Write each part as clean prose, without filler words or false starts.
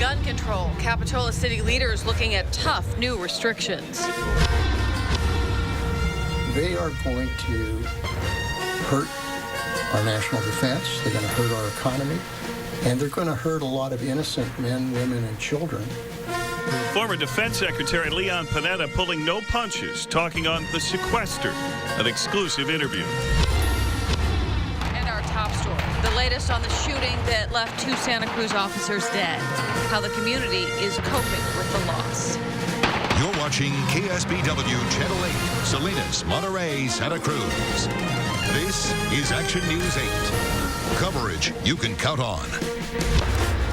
gun control. Capitola City leaders looking at tough new restrictions. They are going to hurt our national defense. They're going to hurt our economy. And they're going to hurt a lot of innocent men, women, and children. Former Defense Secretary Leon Panetta pulling no punches, talking on The Sequester, an exclusive interview. And our top story, the latest on the shooting that left 2 Santa Cruz officers dead. How the community is coping with the loss. You're watching KSBW Channel 8, Salinas, Monterey, Santa Cruz. This is Action News 8. Coverage you can count on.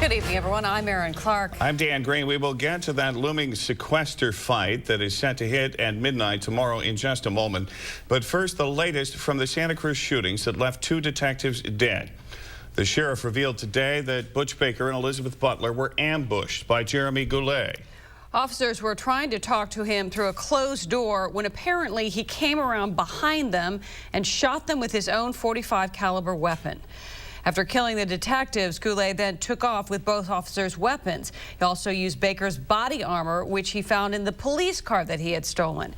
Good evening, everyone. I'm Erin Clark. I'm Dan Green. We will get to that looming sequester fight that is set to hit at midnight tomorrow in just a moment. But first, the latest from the Santa Cruz shootings that left 2 detectives dead. The sheriff revealed today that Butch Baker and Elizabeth Butler were ambushed by Jeremy Goulet. Officers were trying to talk to him through a closed door when apparently he came around behind them and shot them with his own .45 caliber weapon. After killing the detectives, Goulet then took off with both officers' weapons. He also used Baker's body armor, which he found in the police car that he had stolen.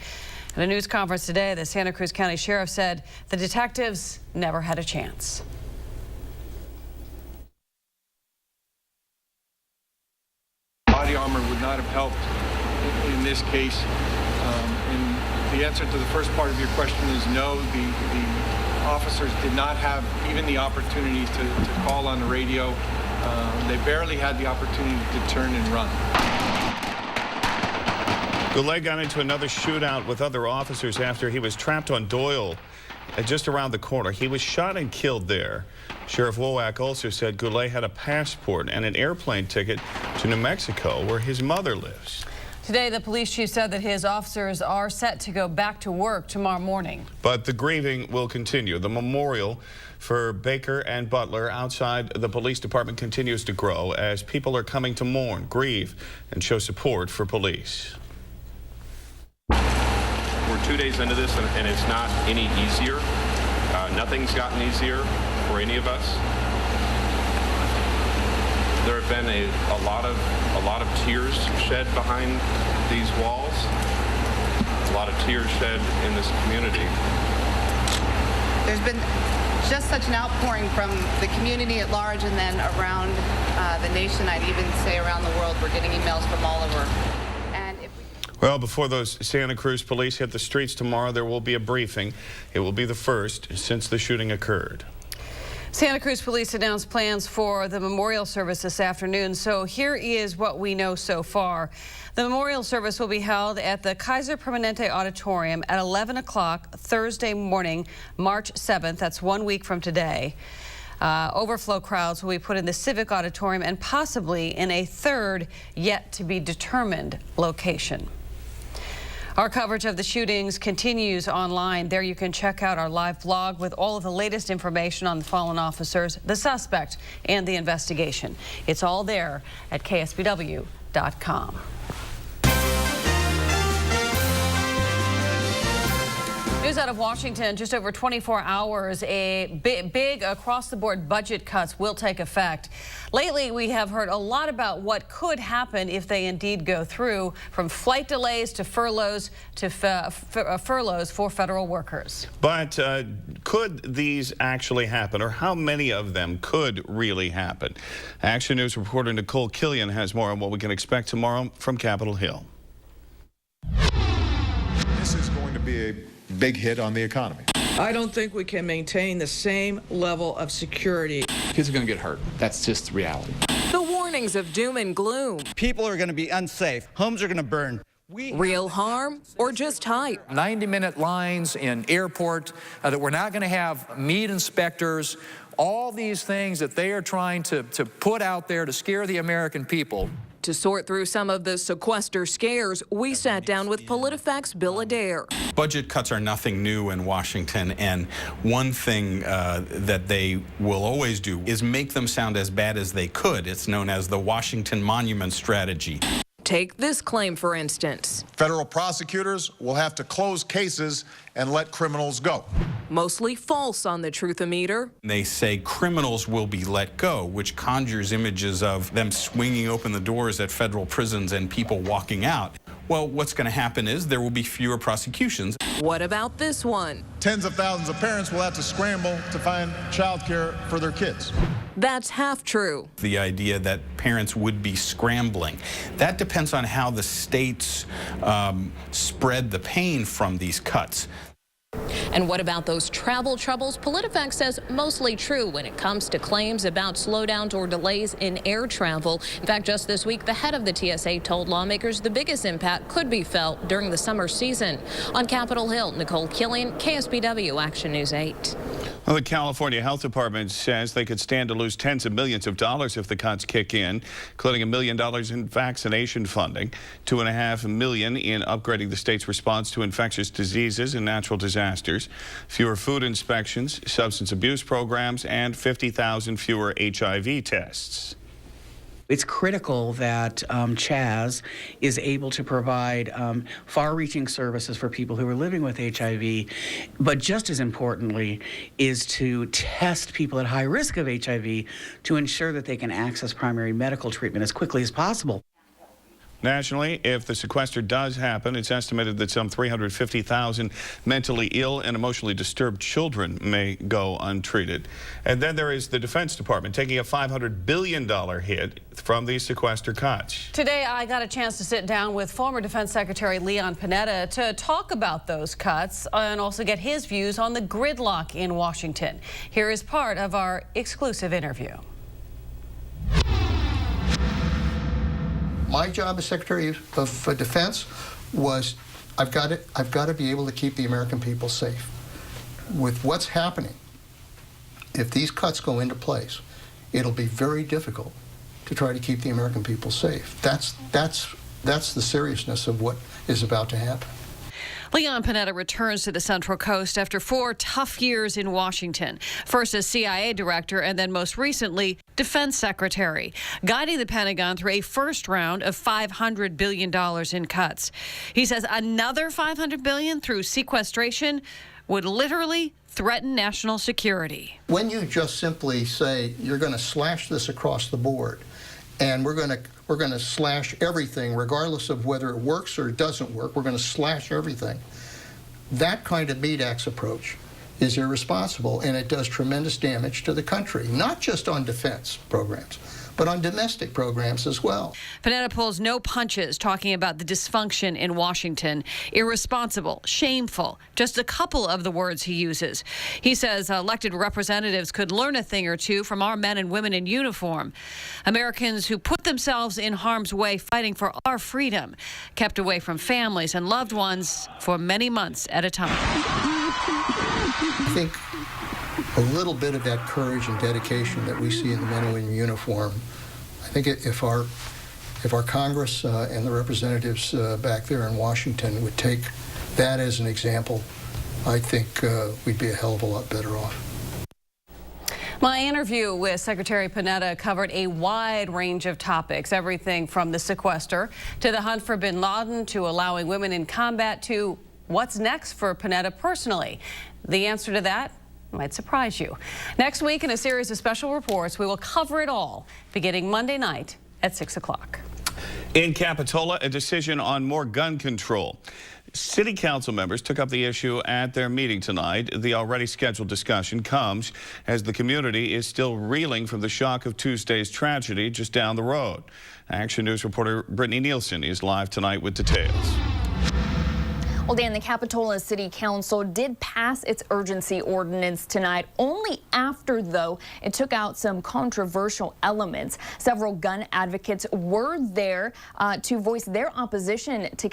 At a news conference today, the Santa Cruz County Sheriff said the detectives never had a chance. Body armor would not have helped in this case. And the answer to the first part of your question is no. The officers did not have even the opportunity to call on the radio. They barely had the opportunity to turn and run. Goulet got into another shootout with other officers after he was trapped on Doyle just around the corner. He was shot and killed there. Sheriff Wowak also said Goulet had a passport and an airplane ticket to New Mexico, where his mother lives. Today, the police chief said that his officers are set to go back to work tomorrow morning. But the grieving will continue. The memorial for Baker and Butler outside the police department continues to grow as people are coming to mourn, grieve, and show support for police. We're 2 days into this, and it's not any easier. Nothing's gotten easier for any of us. There have been a lot of tears shed behind these walls. A lot of tears shed in this community. There's been just such an outpouring from the community at large and then around the nation. I'd even say around the world. We're getting emails from all over. Well, before those Santa Cruz police hit the streets tomorrow, there will be a briefing. It will be the first since the shooting occurred. Santa Cruz police announced plans for the memorial service this afternoon. So here is what we know so far. The memorial service will be held at the Kaiser Permanente Auditorium at 11 o'clock Thursday morning, March 7th. That's 1 week from today. Overflow crowds will be put in the Civic Auditorium and possibly in a third yet to be determined location. Our coverage of the shootings continues online. There you can check out our live blog with all of the latest information on the fallen officers, the suspect, and the investigation. It's all there at KSBW.com. News out of Washington, just over 24 hours, a big across-the-board budget cuts will take effect. Lately, we have heard a lot about what could happen if they indeed go through, from flight delays to furloughs for federal workers. But could these actually happen, or how many of them could really happen? Action News reporter Nicole Killian has more on what we can expect tomorrow from Capitol Hill. This is going to be a big hit on the economy. I don't think we can maintain the same level of security. Kids are going to get hurt. That's just reality. The warnings of doom and gloom. People are going to be unsafe. Homes are going to burn. Real harm or just hype? 90-minute lines in airport, that we're not going to have meat inspectors, all these things that they are trying to put out there to scare the American people. To sort through some of the sequester scares, we sat down with PolitiFact's Bill Adair. Budget cuts are nothing new in Washington, and one thing that they will always do is make them sound as bad as they could. It's known as the Washington Monument Strategy. Take this claim, for instance. Federal prosecutors will have to close cases and let criminals go. mostly false on the Truthometer. They say criminals will be let go, which conjures images of them swinging open the doors at federal prisons and people walking out. Well, what's going to happen is there will be fewer prosecutions. What about this one? Tens of thousands of parents will have to scramble to find childcare for their kids. That's half true. The idea that parents would be scrambling, that depends on how the states spread the pain from these cuts. And what about those travel troubles? PolitiFact says mostly true when it comes to claims about slowdowns or delays in air travel. In fact, just this week, the head of the TSA told lawmakers the biggest impact could be felt during the summer season. On Capitol Hill, Nicole Killian, KSBW Action News 8. Well, the California Health Department says they could stand to lose tens of millions of dollars if the cuts kick in, including $1 million in vaccination funding, $2.5 million in upgrading the state's response to infectious diseases and natural disasters, fewer food inspections, substance abuse programs, and 50,000 fewer HIV tests. It's critical that CHAZ is able to provide far-reaching services for people who are living with HIV, but just as importantly is to test people at high risk of HIV to ensure that they can access primary medical treatment as quickly as possible. Nationally, if the sequester does happen, it's estimated that some 350,000 mentally ill and emotionally disturbed children may go untreated. And then there is the Defense Department taking a $500 billion hit from these sequester cuts. Today, I got a chance to sit down with former Defense Secretary Leon Panetta to talk about those cuts and also get his views on the gridlock in Washington. Here is part of our exclusive interview. My job as Secretary of Defense was I've got to be able to keep the American people safe. With what's happening, if these cuts go into place, it'll be very difficult to try to keep the American people safe. That's the seriousness of what is about to happen. Leon Panetta returns to the Central Coast after 4 tough years in Washington, first as CIA director and then most recently Defense Secretary, guiding the Pentagon through a first round of $500 billion in cuts. He says another $500 billion through sequestration would literally threaten national security. When you just simply say you're going to slash this across the board, and we're going to slash everything, regardless of whether it works or it doesn't work. We're going to slash everything. That kind of meat-axe approach is irresponsible, and it does tremendous damage to the country, not just on defense programs, but on domestic programs as well. Panetta pulls no punches talking about the dysfunction in Washington. Irresponsible, shameful, just a couple of the words he uses. He says elected representatives could learn a thing or two from our men and women in uniform. Americans who put themselves in harm's way fighting for our freedom, kept away from families and loved ones for many months at a time. I think a little bit of that courage and dedication that we see in the men and women in uniform, I think if our Congress and the representatives back there in Washington would take that as an example, I think we'd be a hell of a lot better off. My interview with Secretary Panetta covered a wide range of topics, everything from the sequester to the hunt for bin Laden to allowing women in combat to what's next for Panetta personally. The answer to that might surprise you. Next week, in a series of special reports, we will cover it all, beginning Monday night at 6 o'clock. In Capitola, a decision on more gun control. City council members took up the issue at their meeting tonight. The already scheduled discussion comes as the community is still reeling from the shock of Tuesday's tragedy just down the road. Action News reporter Brittany Nielsen is live tonight with details. Well, Dan, the Capitola City Council did pass its urgency ordinance tonight, only after, though, it took out some controversial elements. Several gun advocates were there to voice their opposition to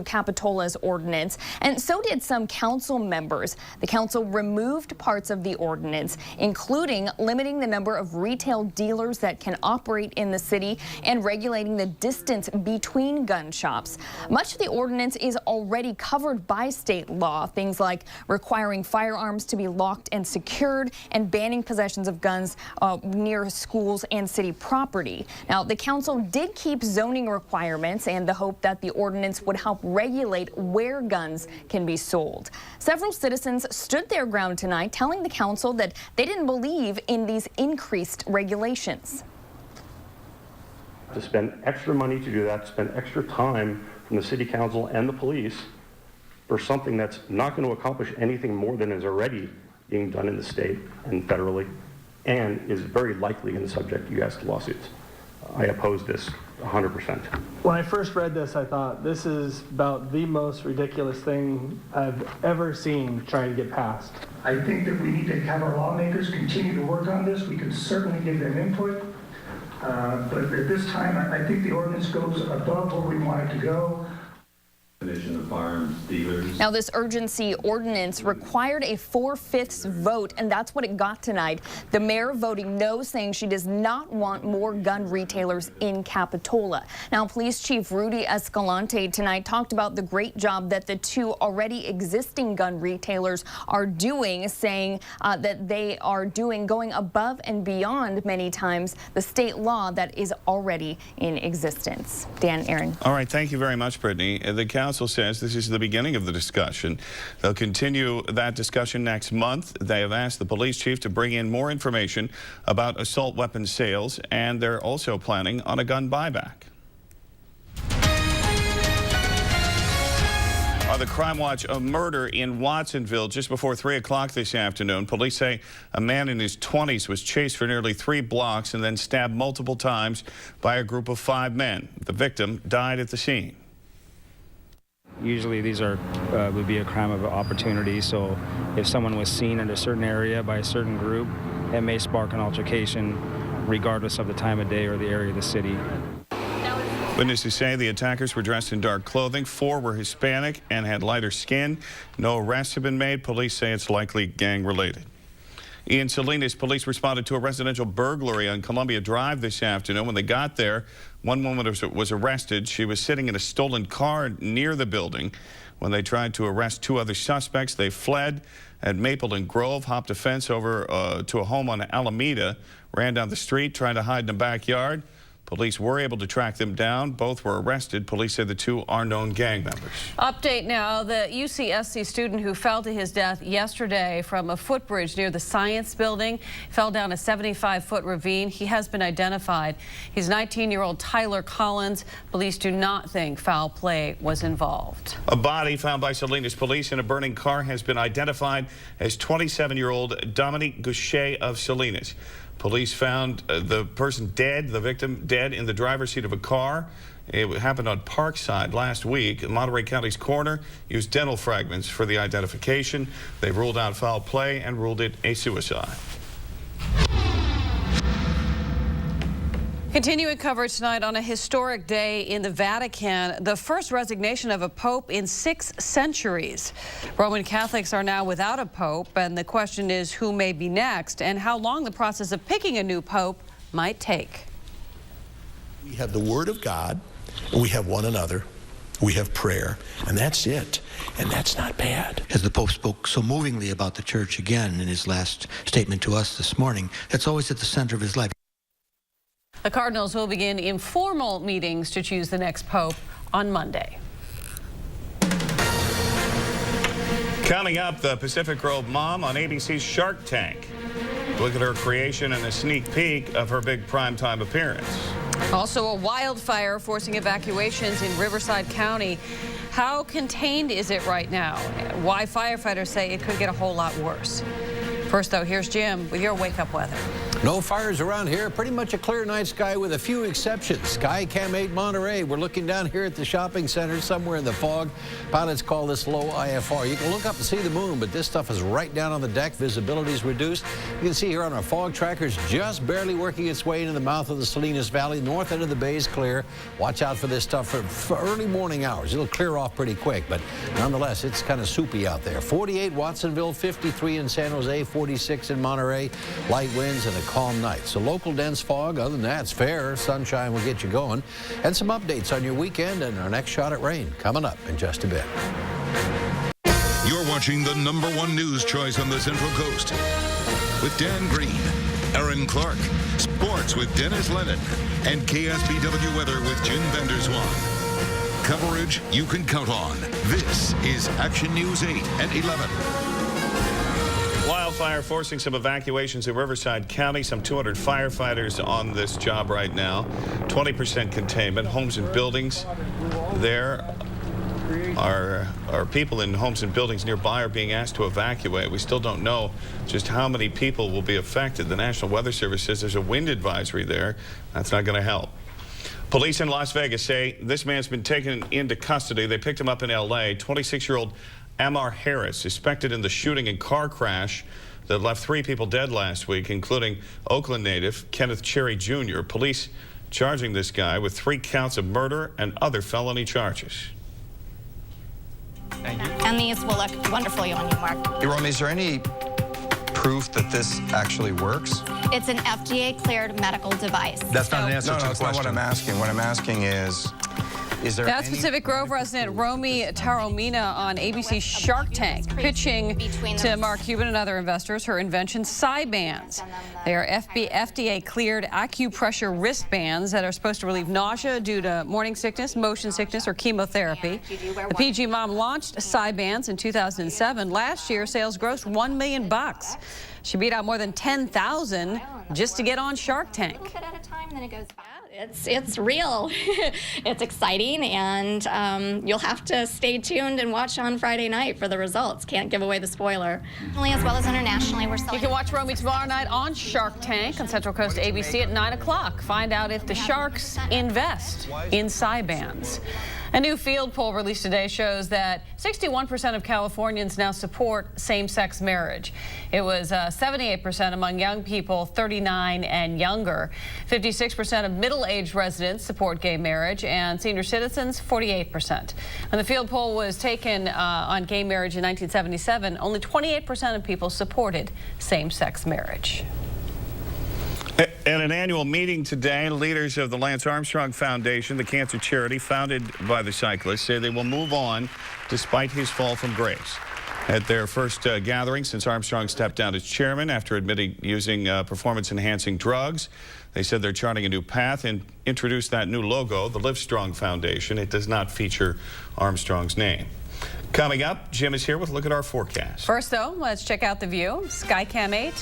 Capitola's ordinance, and so did some council members. The council removed parts of the ordinance, including limiting the number of retail dealers that can operate in the city and regulating the distance between gun shops. Much of the ordinance is already covered by state law, things like requiring firearms to be locked and secured and banning possessions of guns near schools and city property. Now, the council did keep zoning requirements and the hope that the ordinance would help regulate where guns can be sold. Several citizens stood their ground tonight, telling the council that they didn't believe in these increased regulations. To spend extra money to do that, to spend extra time from the city council and the police for something that's not going to accomplish anything more than is already being done in the state and federally, and is very likely going to subject you guys to lawsuits. I oppose this 100%. When I first read this, I thought this is about the most ridiculous thing I've ever seen trying to get passed. I think that we need to have our lawmakers continue to work on this. We can certainly give them input, but at this time, I think the ordinance goes above where we want it to go. Of firearms dealers. Now, this urgency ordinance required a 4/5 vote, and that's what it got tonight. The mayor voting no, saying she does not want more gun retailers in Capitola. Now, Police Chief Rudy Escalante tonight talked about the great job that the two already existing gun retailers are doing, saying that they are going above and beyond many times the state law that is already in existence. Dan, Aaron. All right, thank you very much, Brittany. The council says this is the beginning of the discussion. They'll continue that discussion next month. They have asked the police chief to bring in more information about assault weapon sales, and they're also planning on a gun buyback. On the Crime Watch, a murder in Watsonville just before 3 o'clock this afternoon. Police say a man in his 20s was chased for nearly 3 blocks and then stabbed multiple times by a group of 5 men. The victim died at the scene. Usually these would be a crime of opportunity, so if someone was seen in a certain area by a certain group, it may spark an altercation regardless of the time of day or the area of the city. Witnesses say the attackers were dressed in dark clothing. 4 were Hispanic and had lighter skin. No arrests have been made. Police say it's likely gang-related. In Salinas, police responded to a residential burglary on Columbia Drive this afternoon. When they got there, one woman was arrested. She was sitting in a stolen car near the building. When they tried to arrest 2 other suspects, they fled at Maple and Grove, hopped a fence over to a home on Alameda, ran down the street, tried to hide in the backyard. Police were able to track them down. Both were arrested. Police say the 2 are known gang members. Update now. The UCSC student who fell to his death yesterday from a footbridge near the Science Building fell down a 75-foot ravine. He has been identified. He's 19-year-old Tyler Collins. Police do not think foul play was involved. A body found by Salinas police in a burning car has been identified as 27-year-old Dominique Goucher of Salinas. Police found the person dead, the victim dead, in the driver's seat of a car. It happened on Parkside last week. Monterey County's coroner used dental fragments for the identification. They ruled out foul play and ruled it a suicide. Continuing coverage tonight on a historic day in the Vatican, the first resignation of a pope in 6 centuries. Roman Catholics are now without a pope, and the question is who may be next and how long the process of picking a new pope might take. We have the Word of God, and we have one another. We have prayer, and that's it. And that's not bad. As the Pope spoke so movingly about the church again in his last statement to us this morning, that's always at the center of his life. The Cardinals will begin informal meetings to choose the next pope on Monday. Coming up, the Pacific Grove mom on ABC's Shark Tank. Look at her creation and a sneak peek of her big primetime appearance. Also, a wildfire forcing evacuations in Riverside County. How contained is it right now? Why firefighters say it could get a whole lot worse. First, though, here's Jim with your wake-up weather. No fires around here. Pretty much a clear night sky with a few exceptions. Skycam 8 Monterey. We're looking down here at the shopping center somewhere in the fog. Pilots call this low IFR. You can look up and see the moon, but this stuff is right down on the deck. Visibility is reduced. You can see here on our fog trackers just barely working its way into the mouth of the Salinas Valley. North end of the bay is clear. Watch out for this stuff for early morning hours. It'll clear off pretty quick, but nonetheless, it's kind of soupy out there. 48 Watsonville, 53 in San Jose, 46 in Monterey. Light winds and a calm night. So local dense fog. Other than that, it's fair. Sunshine will get you going. And some updates on your weekend and our next shot at rain coming up in just a bit. You're watching the #1 news choice on the Central Coast with Dan Green, Aaron Clark, sports with Dennis Lennon, and KSBW weather with Jim Vander Zwaan. Coverage you can count on. This is Action News 8 at 11. Wildfire forcing some evacuations in Riverside County. Some 200 firefighters on this job right now. 20% containment. Homes and buildings there are people in homes and buildings nearby are being asked to evacuate. We still don't know just how many people will be affected. The National Weather Service says there's a wind advisory there. That's not going to help. Police in Las Vegas say this man's been taken into custody. They picked him up in L.A. 26-year-old Amar Harris, suspected in the shooting and car crash that left 3 people dead last week, including Oakland native Kenneth Cherry Jr. Police charging this guy with 3 counts of murder and other felony charges. Thank you. And these will look wonderfully on you, Mark. Hey, Romy, is there any proof that this actually works? It's an FDA-cleared medical device. That's not an answer to the question. No, that's not what I'm asking. What I'm asking is there That's Pacific Grove resident Romy Taormina on ABC's Shark Tank, pitching to Mark Cuban and other investors her invention, Cybands. They are FDA-cleared acupressure wristbands that are supposed to relieve nausea due to morning sickness, motion sickness, or chemotherapy. The PG mom launched Cybands in 2007. Last year, sales grossed $1 million. She beat out more than 10,000 just to get on Shark Tank. It's real. It's exciting, and you'll have to stay tuned and watch on Friday night for the results. Can't give away the spoiler. As well as internationally, we're selling. You can watch Romy tomorrow night on Shark Tank on Central Coast ABC at 9 o'clock. Find out if the Sharks invest in Cybands. A new field poll released today shows that 61% of Californians now support same-sex marriage. It was 78% among young people 39 and younger. 56% of middle-aged residents support gay marriage, and senior citizens 48%. When the field poll was taken on gay marriage in 1977, only 28% of people supported same-sex marriage. At an annual meeting today, leaders of the Lance Armstrong Foundation, the cancer charity founded by the cyclist, say they will move on despite his fall from grace. At their first gathering since Armstrong stepped down as chairman after admitting using performance-enhancing drugs, they said they're charting a new path and introduced that new logo, the Livestrong Foundation. It does not feature Armstrong's name. Coming up, Jim is here with a look at our forecast. First, though, let's check out the view. Skycam 8.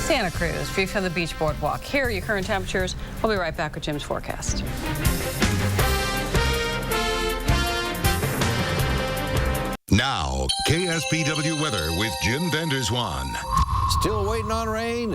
Santa Cruz, view from the beach boardwalk. Here are your current temperatures. We'll be right back with Jim's forecast. Now, KSBW weather with Jim Vander Zwaan. Still waiting on rain?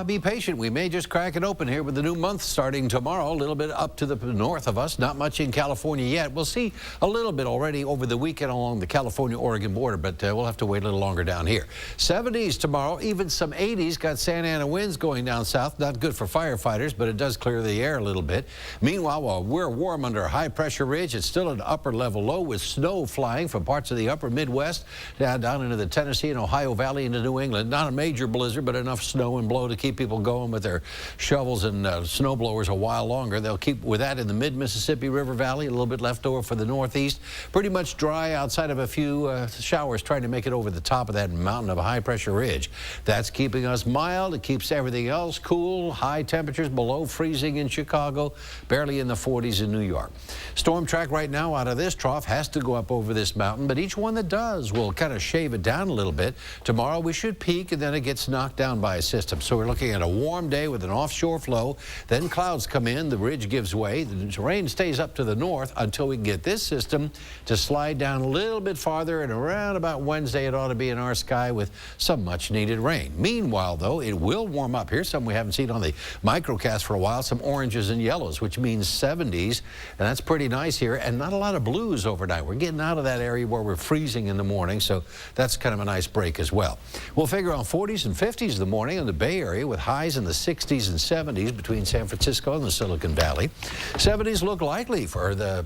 Be patient. We may just crack it open here with the new month starting tomorrow. A little bit up to the north of us. Not much in California yet. We'll see a little bit already over the weekend along the California-Oregon border, but we'll have to wait a little longer down here. 70s tomorrow, even some 80s. Got Santa Ana winds going down south. Not good for firefighters, but it does clear the air a little bit. Meanwhile, while we're warm under a high-pressure ridge, it's still an upper-level low with snow flying from parts of the upper Midwest down into the Tennessee and Ohio Valley into New England. Not a major blizzard, but enough snow and blow to keep people going with their shovels and snow blowers a while longer. They'll keep with that in the mid-Mississippi River Valley, a little bit left over for the northeast. Pretty much dry outside of a few showers trying to make it over the top of that mountain of a high-pressure ridge. That's keeping us mild. It keeps everything else cool. High temperatures below freezing in Chicago, barely in the 40s in New York. Storm track right now out of this trough has to go up over this mountain, but each one that does will kind of shave it down a little bit. Tomorrow we should peak, and then it gets knocked down by a system. So we're looking at a warm day with an offshore flow. Then clouds come in, the ridge gives way, the rain stays up to the north until we can get this system to slide down a little bit farther, and around about Wednesday it ought to be in our sky with some much needed rain. Meanwhile, though, it will warm up. Here's something we haven't seen on the microcast for a while, some oranges and yellows, which means 70s, and that's pretty nice here, and not a lot of blues overnight. We're getting out of that area where we're freezing in the morning, so that's kind of a nice break as well. We'll figure on 40s and 50s in the morning in the Bay Area with highs in the 60s and 70s between San Francisco and the Silicon Valley. 70s look likely for the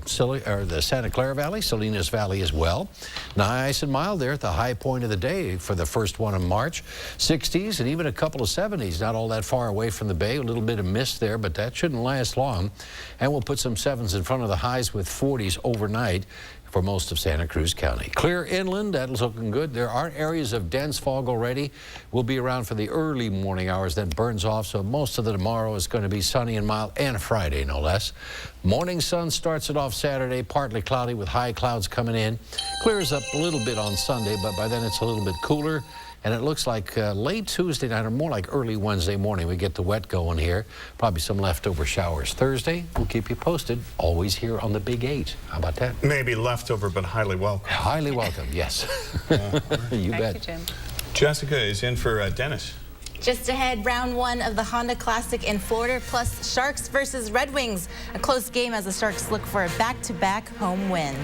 Santa Clara Valley, Salinas Valley as well. Nice and mild there at the high point of the day for the first one of March. 60s and even a couple of 70s, not all that far away from the Bay. A little bit of mist there, but that shouldn't last long. And we'll put some 7s in front of the highs with 40s overnight for most of Santa Cruz County. Clear inland, that's looking good. There are areas of dense fog already. We'll be around for the early morning hours, then burns off, so most of the tomorrow is going to be sunny and mild, and Friday no less. Morning sun starts it off Saturday, partly cloudy with high clouds coming in. Clears up a little bit on Sunday, but by then it's a little bit cooler. And it looks like late Tuesday night or more like early Wednesday morning we get the wet going here. Probably some leftover showers. Thursday, we'll keep you posted. Always here on the Big 8. How about that? Maybe leftover, but highly welcome. Highly welcome, yes. You bet. Thank you, Jim. Jessica is in for Dennis. Just ahead, round one of the Honda Classic in Florida, plus Sharks versus Red Wings. A close game as the Sharks look for a back-to-back home win.